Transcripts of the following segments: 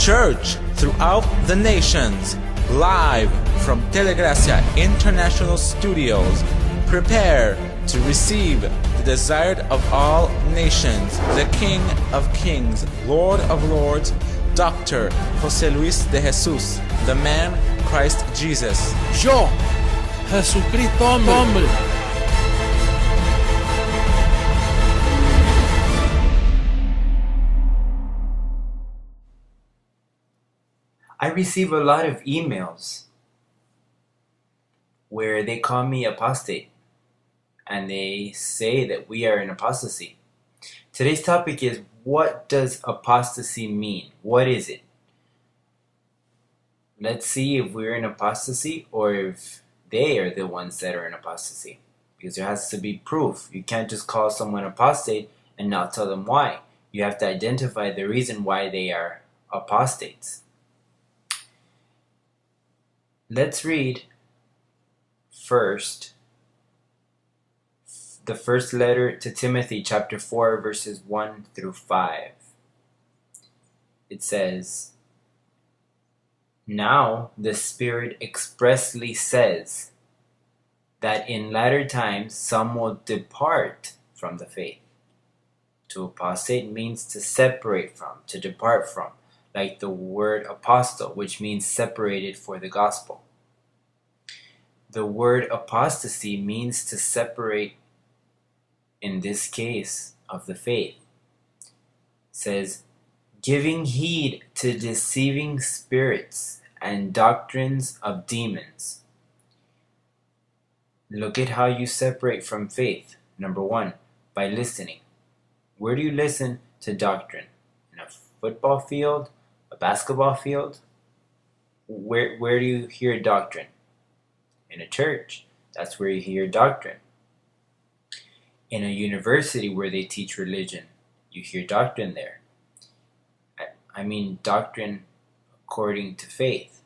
church throughout the nations, live from Telegracia International Studios. Prepare to receive the desired of all nations, the King of Kings, Lord of Lords, Dr. José Luis de Jesús, the man Christ Jesus. Yo, Jesucristo hombre. I receive a lot of emails where they call me apostate and they say that we are in apostasy. Today's topic is, what does apostasy mean? What is it? Let's see if we're in apostasy or if they are the ones that are in apostasy. Because there has to be proof. You can't just call someone apostate and not tell them why. You have to identify the reason why they are apostates. Let's read first the first letter to Timothy, chapter 4, verses 1 through 5. It says, "Now the Spirit expressly says that in latter times some will depart from the faith." To apostate means to separate from, to depart from, like the word apostle, which means separated for the gospel. The word apostasy means to separate, in this case, of the faith. It says, "Giving heed to deceiving spirits and doctrines of demons." Look at how you separate from faith. Number one, by listening. Where do you listen to doctrine? In a football field? A basketball field? Where do you hear doctrine? In a church. That's where you hear doctrine. In a university where they teach religion, you hear doctrine there. I mean doctrine according to faith.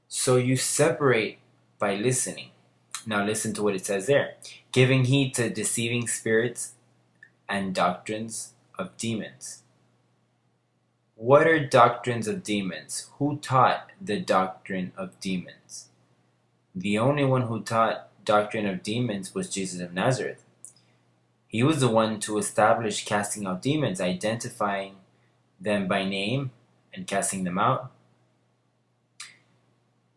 So you separate by listening. Now listen to what it says there. "Giving heed to deceiving spirits and doctrines of demons." What are doctrines of demons? Who taught the doctrine of demons? The only one who taught doctrine of demons was Jesus of Nazareth. He was the one to establish casting out demons, identifying them by name and casting them out.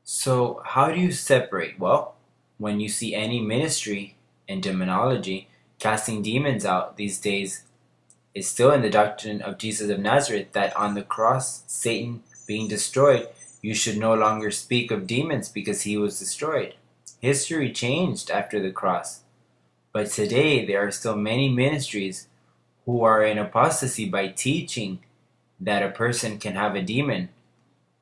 So how do you separate? Well, when you see any ministry in demonology casting demons out these days, is still in the doctrine of Jesus of Nazareth, that on the cross, Satan being destroyed, you should no longer speak of demons because he was destroyed. History changed after the cross. But today there are still many ministries who are in apostasy by teaching that a person can have a demon,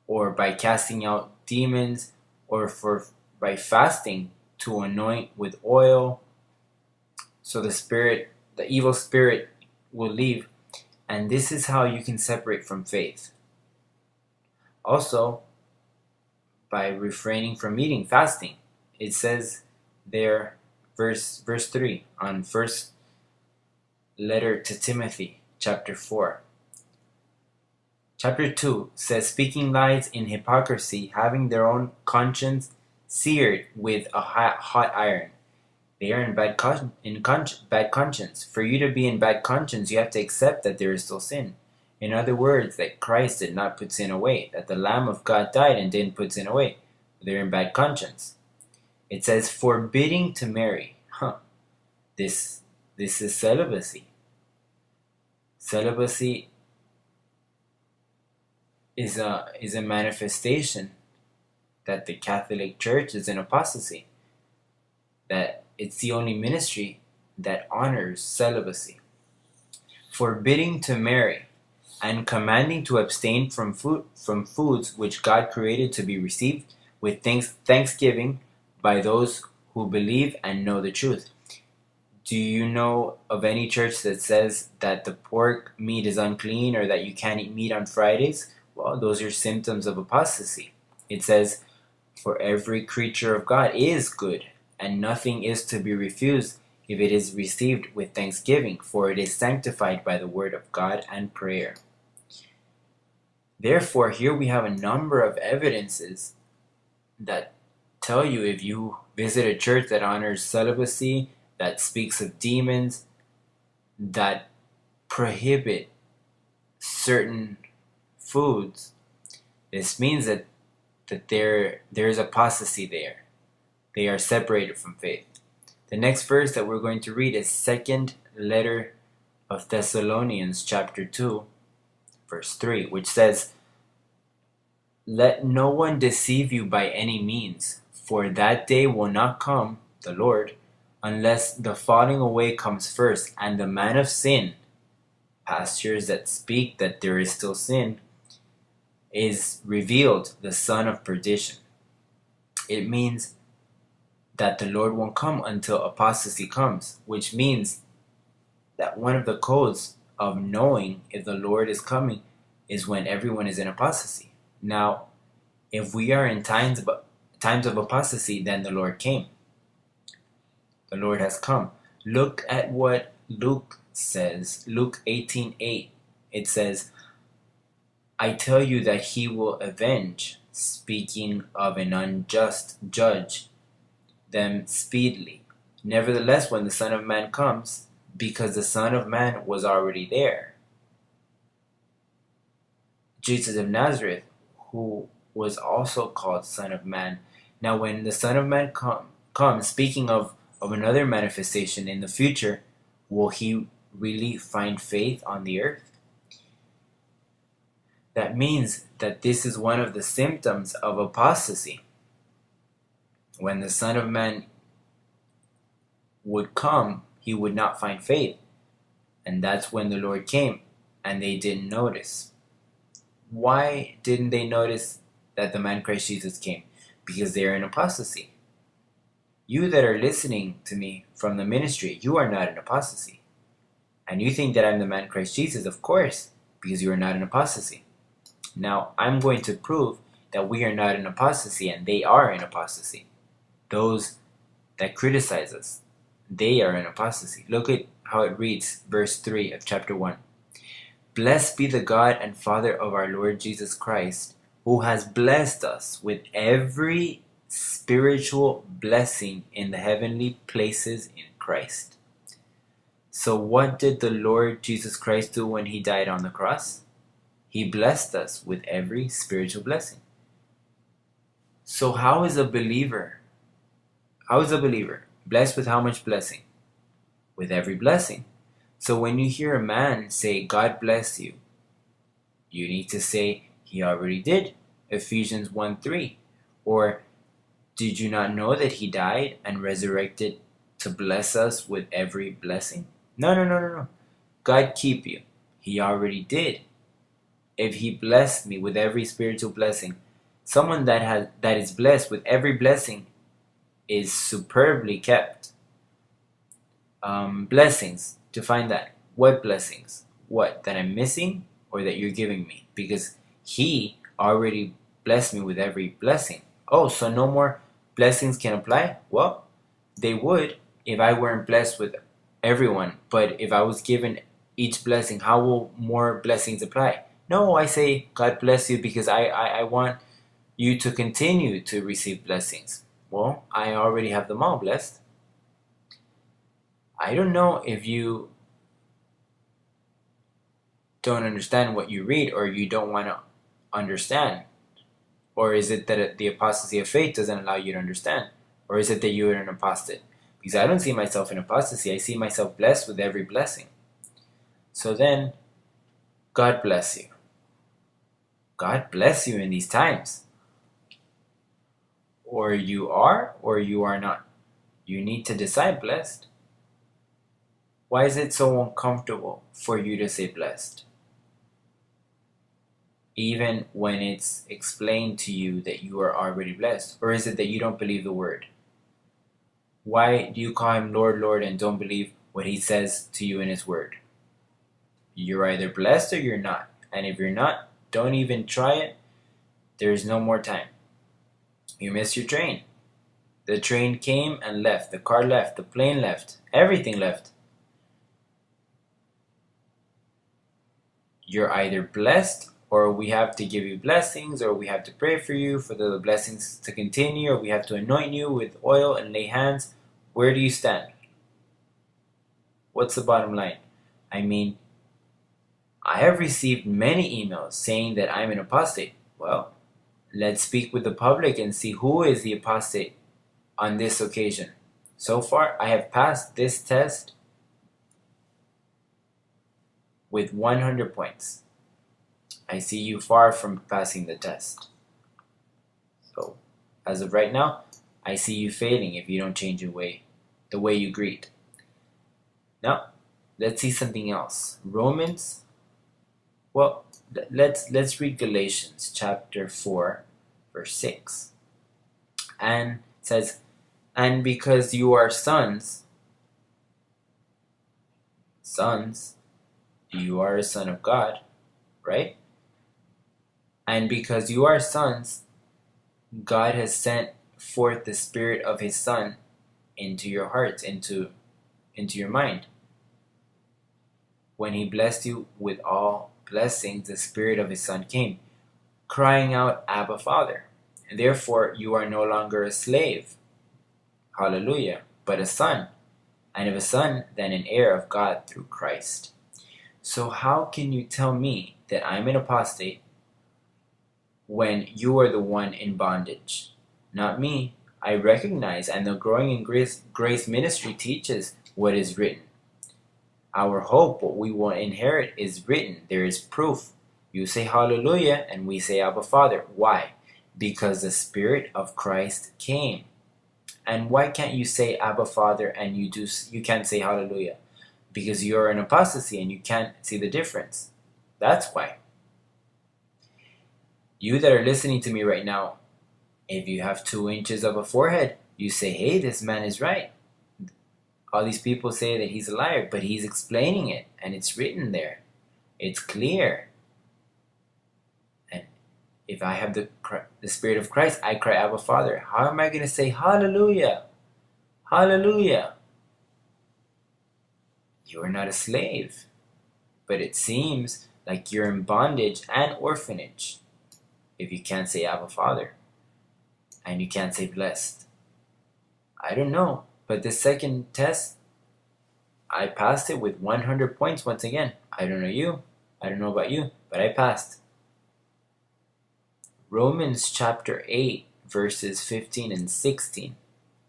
or by casting out demons, or by fasting to anoint with oil so the evil spirit will leave. And this is how you can separate from faith. Also, by refraining from eating, fasting. It says there, verse 3, on first letter to Timothy, chapter 4. Chapter 2 says, "Speaking lies in hypocrisy, having their own conscience seared with a hot iron." They are in bad conscience. For you to be in bad conscience, you have to accept that there is still sin. In other words, that Christ did not put sin away, that the Lamb of God died and didn't put sin away. They're in bad conscience. It says, "Forbidding to marry." This is celibacy. Celibacy is a manifestation that the Catholic Church is in apostasy. That it's the only ministry that honors celibacy. Forbidding to marry, and commanding to abstain from foods which God created to be received with thanksgiving by those who believe and know the truth. Do you know of any church that says that the pork meat is unclean, or that you can't eat meat on Fridays? Well, those are symptoms of apostasy. It says, "For every creature of God is good, and nothing is to be refused if it is received with thanksgiving, for it is sanctified by the word of God and prayer." Therefore, here we have a number of evidences that tell you if you visit a church that honors celibacy, that speaks of demons, that prohibit certain foods, this means that there is apostasy there. They are separated from faith. The next verse that we're going to read is second letter of Thessalonians chapter 2, verse 3, which says, "Let no one deceive you by any means, for that day will not come, the Lord, unless the falling away comes first, and the man of sin," pastors that speak that there is still sin, "is revealed, the son of perdition." It means that the Lord won't come until apostasy comes, which means that one of the codes of knowing if the Lord is coming is when everyone is in apostasy. Now, if we are in times of apostasy, then the Lord came. The Lord has come. Look at what Luke says. Luke 18:8. It says, "I tell you that he will avenge," speaking of an unjust judge, "them speedily. Nevertheless, when the Son of Man comes," because the Son of Man was already there. Jesus of Nazareth, who was also called Son of Man. Now, when the Son of Man comes, speaking of another manifestation in the future, will he really find faith on the earth? That means that this is one of the symptoms of apostasy. When the Son of Man would come, he would not find faith. And that's when the Lord came, and they didn't notice. Why didn't they notice that the man Christ Jesus came? Because they are in apostasy. You that are listening to me from the ministry, you are not in apostasy. And you think that I'm the man Christ Jesus, of course, because you are not in apostasy. Now, I'm going to prove that we are not in apostasy and they are in apostasy. Those that criticize us, they are in apostasy. Look at how it reads, verse 3 of chapter 1. "Blessed be the God and Father of our Lord Jesus Christ, who has blessed us with every spiritual blessing in the heavenly places in Christ." So what did the Lord Jesus Christ do when he died on the cross? He blessed us with every spiritual blessing. So how is a believer blessed with how much blessing? With every blessing. So when you hear a man say, "God bless you," you need to say, "He already did." Ephesians 1:3. Or, "Did you not know that he died and resurrected to bless us with every blessing?" No. God keep you. He already did. If he blessed me with every spiritual blessing, someone that is blessed with every blessing is superbly kept. Blessings, to find that. What blessings? What? That I'm missing or that you're giving me? Because he already blessed me with every blessing. Oh, so no more blessings can apply? Well, they would if I weren't blessed with everyone. But if I was given each blessing, how will more blessings apply? No, I say, "God bless you," because I want you to continue to receive blessings. Well, I already have them all blessed. I don't know if you don't understand what you read or you don't want to understand. Or is it that the apostasy of faith doesn't allow you to understand? Or is it that you're an apostate? Because I don't see myself in apostasy. I see myself blessed with every blessing. So then, God bless you. God bless you in these times. Or you are not. You need to decide blessed. Why is it so uncomfortable for you to say blessed? Even when it's explained to you that you are already blessed? Or is it that you don't believe the word? Why do you call him Lord, Lord, and don't believe what he says to you in his word? You're either blessed or you're not. And if you're not, don't even try it. There's no more time. You missed your train. The train came and left. The car left. The plane left. Everything left. You're either blessed or we have to give you blessings, or we have to pray for you for the blessings to continue, or we have to anoint you with oil and lay hands. Where do you stand? What's the bottom line? I mean, I have received many emails saying that I'm an apostate. Well, let's speak with the public and see who is the apostate on this occasion. So far, I have passed this test with 100 points. I see you far from passing the test. So, as of right now, I see you failing if you don't change your way, the way you greet. Now, let's see something else. Romans, well, let's read Galatians chapter 4, verse 6. And it says, and because you are sons, you are a son of God, right? And because you are sons, God has sent forth the Spirit of His Son into your hearts, into your mind. When He blessed you with all blessings, the Spirit of His Son came, crying out, Abba, Father. And therefore, you are no longer a slave, hallelujah, but a son. And if a son, then an heir of God through Christ. So how can you tell me that I'm an apostate when you are the one in bondage? Not me. I recognize, and the Growing in Grace ministry teaches what is written. Our hope, what we will inherit, is written. There is proof. You say hallelujah, and we say Abba, Father. Why? Because the Spirit of Christ came. And why can't you say Abba, Father, and you can't say hallelujah? Because you're an apostasy and you can't see the difference. That's why. You that are listening to me right now, if you have 2 inches of a forehead, you say, hey, this man is right. All these people say that he's a liar, but he's explaining it, and it's written there. It's clear. And if I have the Spirit of Christ, I cry, Abba, Father. How am I going to say hallelujah? Hallelujah. You are not a slave, but it seems like you're in bondage and orphanage if you can't say Abba, Father, and you can't say blessed. I don't know, but the second test, I passed it with 100 points once again. I don't know you, I don't know about you, but I passed. Romans chapter 8, verses 15 and 16.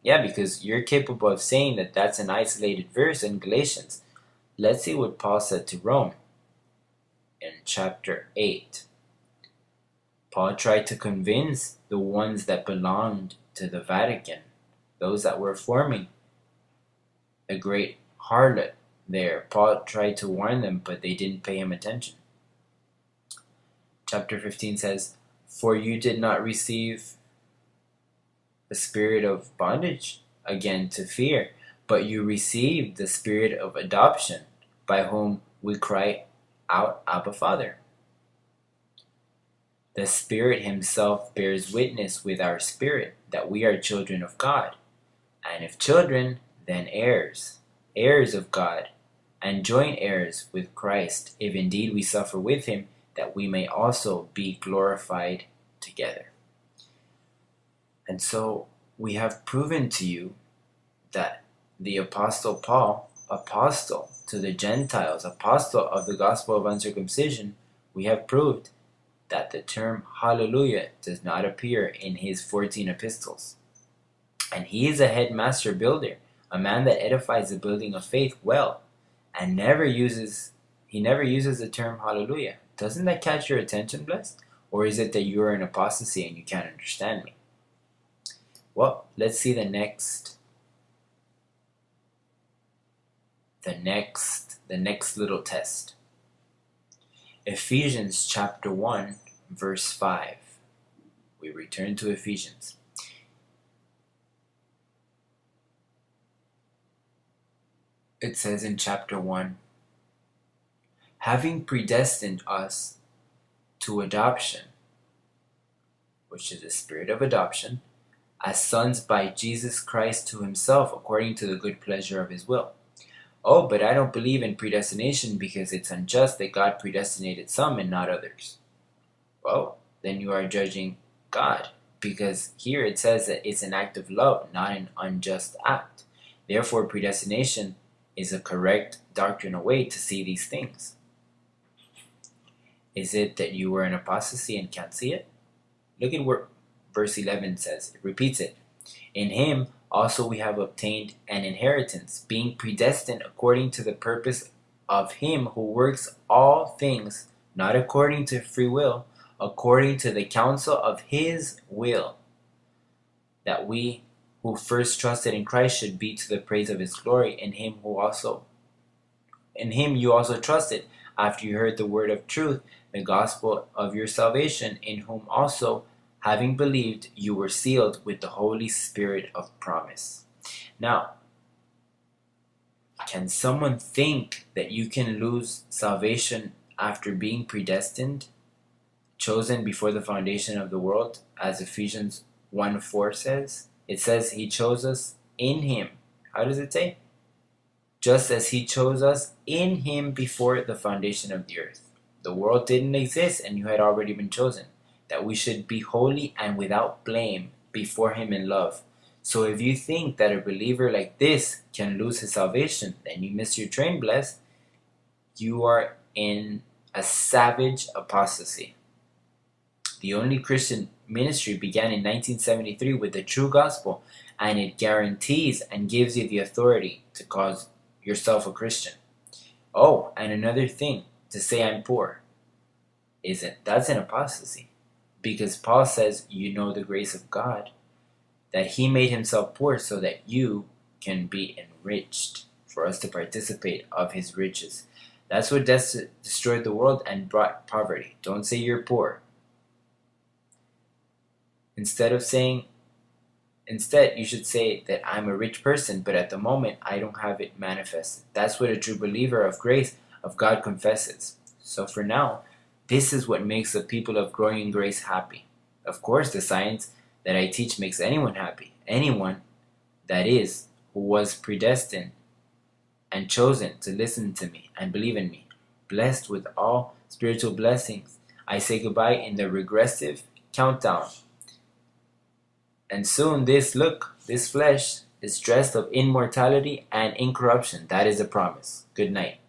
Yeah, because you're capable of saying that that's an isolated verse in Galatians. Let's see what Paul said to Rome in chapter 8. Paul tried to convince the ones that belonged to the Vatican, those that were forming a great harlot there. Paul tried to warn them, but they didn't pay him attention. Chapter 15 says, for you did not receive a spirit of bondage, again to fear, but you received the Spirit of adoption, by whom we cry out, Abba, Father. The Spirit Himself bears witness with our spirit that we are children of God. And if children, then heirs, heirs of God, and joint heirs with Christ, if indeed we suffer with Him, that we may also be glorified together. And so we have proven to you that the Apostle Paul, apostle to the Gentiles, apostle of the gospel of uncircumcision, we have proved that the term hallelujah does not appear in his 14 epistles. And he is a headmaster builder, a man that edifies the building of faith well, and he never uses the term hallelujah. Doesn't that catch your attention, blessed? Or is it that you are in apostasy and you can't understand me? Well, let's see the next little test. Ephesians chapter 1, verse 5. We return to Ephesians. It says in chapter 1, having predestined us to adoption, which is the spirit of adoption, as sons by Jesus Christ to Himself, according to the good pleasure of His will. Oh, but I don't believe in predestination because it's unjust that God predestinated some and not others. well, then you are judging God, because here it says that it's an act of love, not an unjust act. Therefore, predestination is a correct doctrinal way to see these things. Is it that you were in apostasy and can't see it? Look at what verse 11 says. It repeats it. In him also we have obtained an inheritance, being predestined according to the purpose of him who works all things, not according to free will, according to the counsel of his will, that we who first trusted in Christ should be to the praise of his glory. In him you also trusted, after you heard the word of truth, the gospel of your salvation, in whom also, having believed, you were sealed with the Holy Spirit of promise. Now, can someone think that you can lose salvation after being predestined, chosen before the foundation of the world, as Ephesians 1:4 says? It says he chose us in him. How does it say? Just as he chose us in him before the foundation of the earth. The world didn't exist and you had already been chosen, that we should be holy and without blame before him in love. So if you think that a believer like this can lose his salvation, then you miss your train, blessed. You are in a savage apostasy. The only Christian ministry began in 1973 with the true gospel, and it guarantees and gives you the authority to call yourself a Christian. Oh, and another thing, to say I'm poor, that's an apostasy. Because Paul says, you know the grace of God, that he made himself poor so that you can be enriched, for us to participate of his riches. That's what destroyed the world and brought poverty. Don't say you're poor. Instead, you should say that I'm a rich person, but at the moment I don't have it manifested. That's what a true believer of grace of God confesses. So for now, this is what makes the people of Growing in Grace happy. Of course, the science that I teach makes anyone happy. Anyone, that is, who was predestined and chosen to listen to me and believe in me, blessed with all spiritual blessings. I say goodbye in the regressive countdown. And soon this flesh is dressed of immortality and incorruption. That is a promise. Good night.